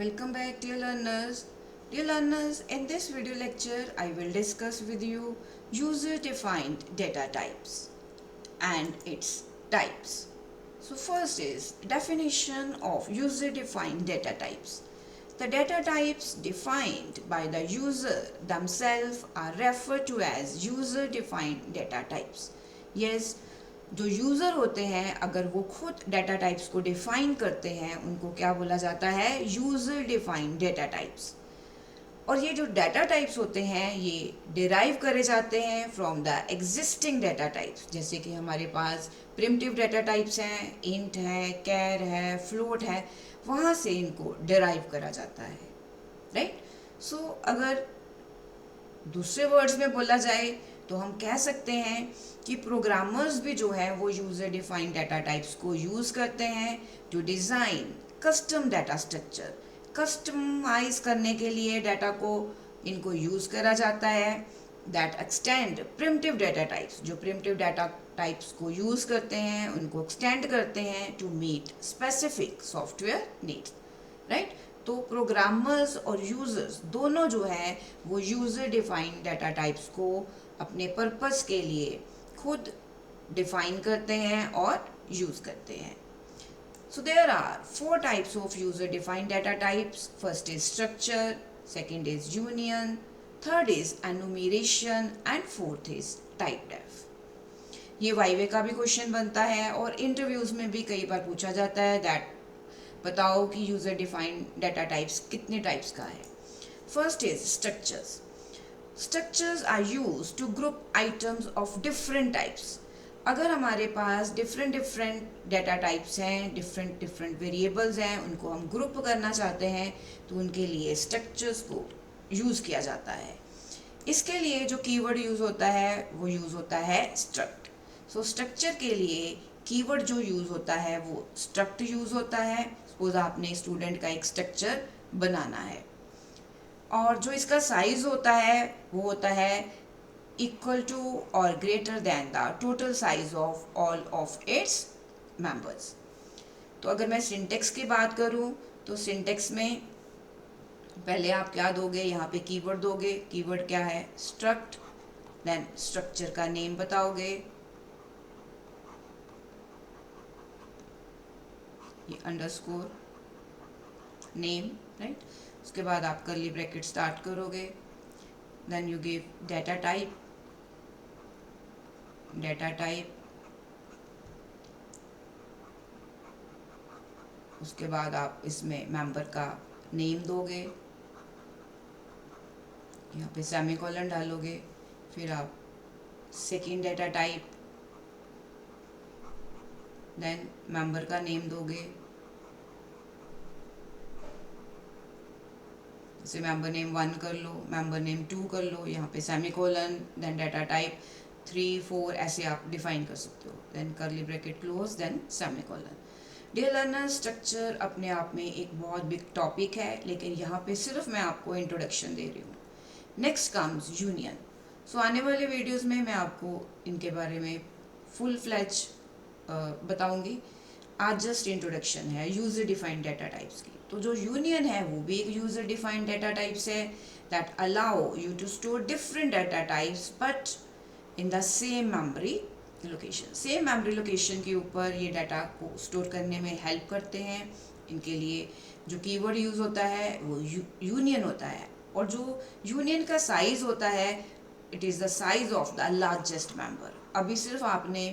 Welcome back, dear learners. Dear learners, in this video lecture, I will discuss with you user-defined data types and its types. So first is definition of user-defined data types. The data types defined by the user themselves are referred to as user-defined data types. Yes, जो user होते हैं अगर वो खुद data types को define करते हैं उनको क्या बोला जाता है, यूज़र डिफाइंड डाटा टाइप्स। और ये जो डाटा टाइप्स होते हैं ये डिराइव करे जाते हैं from the existing data types. जैसे कि हमारे पास प्रिमिटिव डाटा टाइप्स हैं, इंट है, कैर है, फ्लोट है, वहाँ से इनको डिराइव करा जाता है, राइट। सो अगर दूसरे वर्ड्स में बोला जाए तो हम कह सकते हैं कि प्रोग्रामर्स भी जो है वो यूज़र डिफाइंड डाटा टाइप्स को यूज़ करते हैं to design custom data structure. Customise करने के लिए डाटा को इनको यूज़ करा जाता है that extend primitive data types. जो प्रिमिटिव डाटा टाइप्स को यूज़ करते हैं उनको एक्सटेंड करते हैं to meet specific software needs, right. तो प्रोग्रामर्स और यूज़र्स दोनों जो है वो यूज़र डिफाइंड डाटा टाइप्स को अपने पर्पस के लिए खुद डिफाइन करते हैं और यूज़ करते हैं। So there are four types of user defined data types. First is structure, second is union, third is enumeration and fourth is type def. ये वाइवे का भी क्वेश्चन बनता है और इंटरव्यूज में भी कई बार पूछा जाता है दैट बताओ कि यूजर डिफाइंड डाटा टाइप्स कितने टाइप्स का है। First is structures. Structures are used to group items of different types. अगर हमारे पास डिफरेंट डाटा टाइप्स हैं, डिफरेंट वेरिएबल्स हैं, उनको हम ग्रुप करना चाहते हैं तो उनके लिए स्ट्रक्चर्स को यूज़ किया जाता है। इसके लिए जो कीवर्ड यूज़ होता है वो यूज़ होता है स्ट्रक्ट। सो स्ट्रक्चर के लिए कीवर्ड जो यूज़ होता है वो स्ट्रक्ट यूज़ होता है। सपोज आपने स्टूडेंट का एक स्ट्रक्चर बनाना है और जो इसका साइज होता है वो होता है इक्वल टू और greater than the total size of all of its members. तो अगर मैं सिंटेक्स की बात करूं तो सिंटेक्स में पहले आप क्या दोगे, यहाँ पे कीवर्ड दोगे। कीवर्ड क्या है, स्ट्रक्ट। देन स्ट्रक्चर का नेम बताओगे, ये अंडरस्कोर नेम, राइट। उसके बाद आप कर्ली ब्रैकेट स्टार्ट करोगे। Then you give data type, उसके बाद आप इसमें मेंबर का नेम दोगे, यहाँ पे सेमीकोलन डालोगे। फिर आप second data type, then member का नेम दोगे, जैसे मेंबर नेम 1 कर लो, मेंबर नेम 2 कर लो, यहाँ पे सेमीकोलन, देन डाटा टाइप 3, 4 ऐसे आप डिफाइन कर सकते हो। Then curly bracket close, then semicolon. Dear learner, structure अपने आप में एक बहुत बिग टॉपिक है लेकिन यहाँ पे सिर्फ मैं आपको इंट्रोडक्शन दे रही हूँ। Next comes union. सो आने वाले वीडियोस में मैं आपको इनके बारे में फुल फ्लैज बताऊंगी। आज जस्ट इंट्रोडक्शन है यूजर डिफाइंड डाटा टाइप्स की। तो जो यूनियन है वो भी एक यूजर डिफाइंड डाटा टाइप्स है that allow you to store different data types but in the same memory location. Same memory location के ऊपर ये डाटा को स्टोर करने में हेल्प करते हैं। इनके लिए जो कीवर्ड यूज़ होता है वो यूनियन होता है और जो यूनियन का साइज होता है it is the size of the largest member. अभी सिर्फ आपने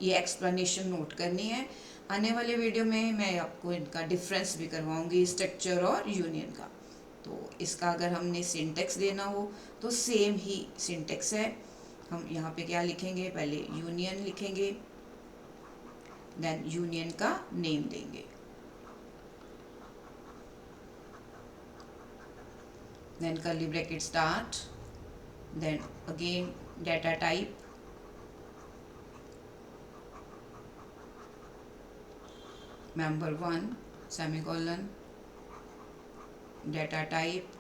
ये एक्सप्लेनेशन नोट करनी है। आने वाले वीडियो में मैं आपको इनका डिफरेंस भी करवाऊंगी स्ट्रक्चर और यूनियन का। तो इसका अगर हमने सिंटेक्स देना हो तो सेम ही सिंटेक्स है। हम यहाँ पे क्या लिखेंगे, पहले यूनियन लिखेंगे, देन यूनियन का नेम देंगे, then curly bracket start, then again data type, member 1 semicolon, data type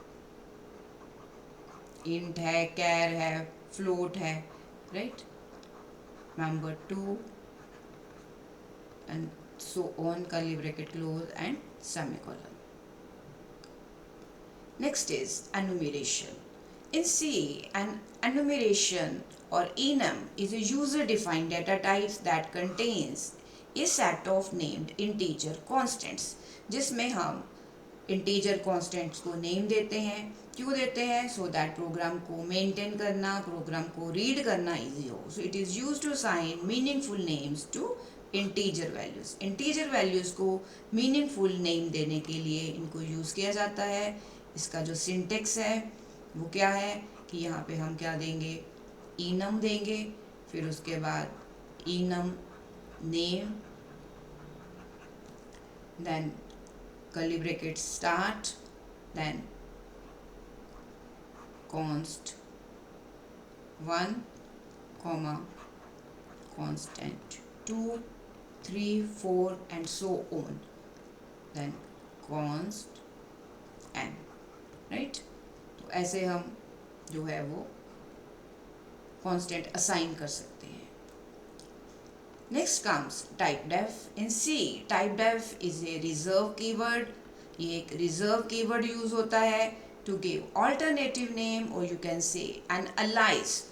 int है, char है, float है, right, member 2 and so on, curly bracket close and semicolon. Next is enumeration. In C, an enumeration or enum is a user-defined data type that contains a set of named integer constants, जिसमें हम integer constants को name देते हैं. क्यों देते हैं? So that program को maintain करना, program को read करना easy हो. So it is used to assign meaningful names to integer values. Integer values को meaningful name देने के लिए इनको use किया जाता है. इसका जो syntax है वो क्या है कि यहाँ पे हम क्या देंगे, enum देंगे, फिर उसके बाद enum name, then curly bracket start, then const 1, constant 2, 3, 4 and so on, then const n, right? तो ऐसे हम जो है वो constant assign कर सकते हैं. Next comes typedef. In C, typedef is a reserve keyword. ये एक reserve keyword use होता है to give alternative name or you can say an alias.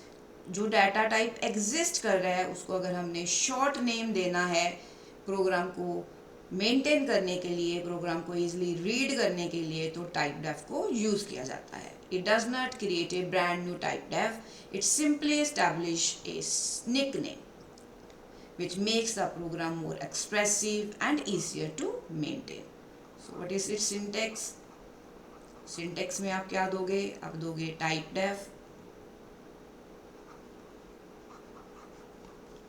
जो डाटा टाइप एग्जिस्ट कर रहा है उसको अगर हमने शॉर्ट नेम देना है प्रोग्राम को मेंटेन करने के लिए, प्रोग्राम को इजीली रीड करने के लिए, तो टाइपडेफ को यूज किया जाता है. It does not create a brand new typedef, it simply establish a nickname which makes the program more expressive and easier to maintain. So what is its syntax? Syntax में आप क्या दोगे? आप दोगे typedef,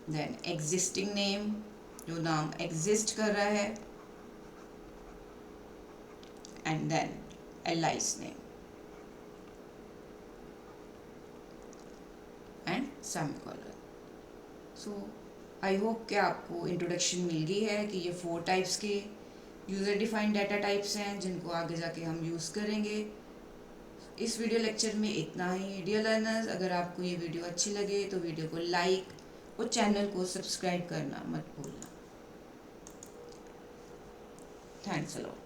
then existing name, जो नाम exist कर रहा है, and then alias name and semicolon. So I hope कि आपको इंट्रोडक्शन मिल गई है कि ये 4 टाइप्स के यूज़र डिफाइंड डाटा टाइप्स हैं जिनको आगे जाके हम यूज़ करेंगे. इस वीडियो लेक्चर में इतना ही. डियर लर्नर्स, अगर आपको ये वीडियो अच्छी लगे तो वीडियो को लाइक और चैनल को सब्सक्राइब करना मत भूलना. Thanks a lot.